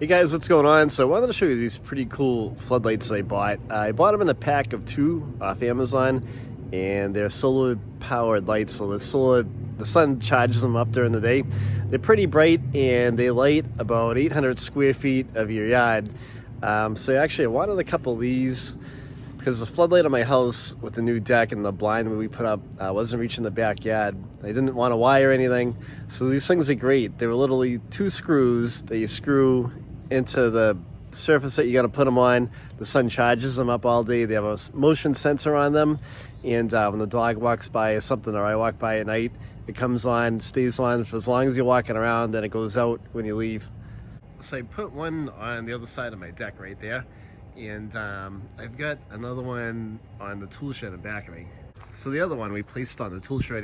Hey guys, what's going on? So I wanted to show you these pretty cool floodlights I bought. I bought them in a pack of 2 off Amazon, and they're solar powered lights. So the sun charges them up during the day. They're pretty bright and they light about 800 square feet of your yard. So actually I wanted a couple of these because the floodlight on my house with the new deck and the blind we put up wasn't reaching the backyard. I didn't want to wire anything. So these things are great. They were literally 2 screws that you screw into the surface that you're going to put them on. The sun charges them up all day. They have a motion sensor on them, and when the dog walks by or something, or I walk by at night, it comes on, stays on for as long as you're walking around, then it goes out when you leave. So I put one on the other side of my deck right there, and I've got another one on the tool shed in back of me. So the other one we placed on the tool shed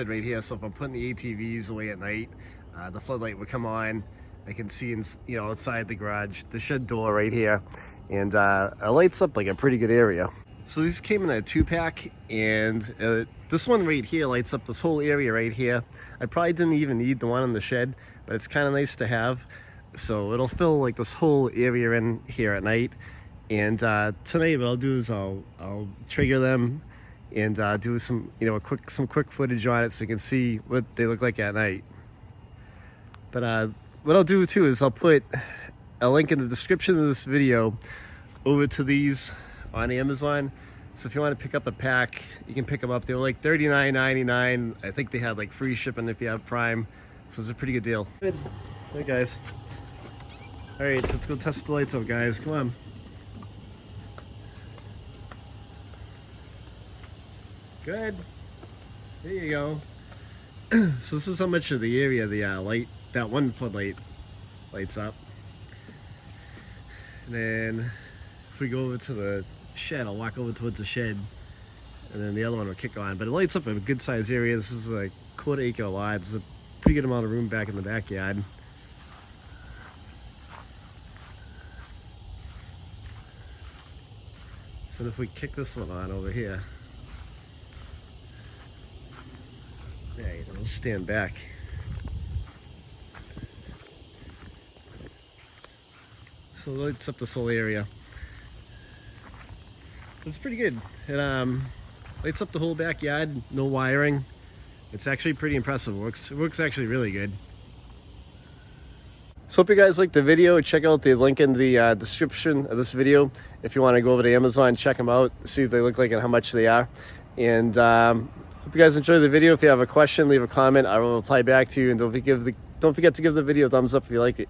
right here. So if I'm putting the ATVs away at night, the floodlight would come on. I can see, outside the garage, the shed door right here, and it lights up like a pretty good area. So these came in a 2-pack, and this one right here lights up this whole area right here. I probably didn't even need the one in the shed, but it's kind of nice to have. So it'll fill like this whole area in here at night. And tonight what I'll do is I'll trigger them and do some quick footage on it so you can see what they look like at night. But what I'll do too is I'll put a link in the description of this video over to these on Amazon. So if you want to pick up a pack, you can pick them up. They were like $39.99. I think they had like free shipping if you have Prime. So it's a pretty good deal. Good. Hey guys. All right, so let's go test the lights out, guys. Come on. Good. There you go. So this is how much of the area the that one floodlight lights up. And then if we go over to the shed, I'll walk over towards the shed, and then the other one will kick on. But it lights up a good sized area. This is a 1/4 acre lot. There's a pretty good amount of room back in the backyard. So if we kick this one on over here, there you go, it'll stand back. So it lights up this whole area. It's pretty good. It lights up the whole backyard, no wiring. It's actually pretty impressive. It works actually really good. So hope you guys liked the video. Check out the link in the description of this video if you want to go over to Amazon, check them out, see what they look like and how much they are. And hope you guys enjoyed the video. If you have a question, leave a comment. I will reply back to you, and don't forget to give the video a thumbs up if you like it.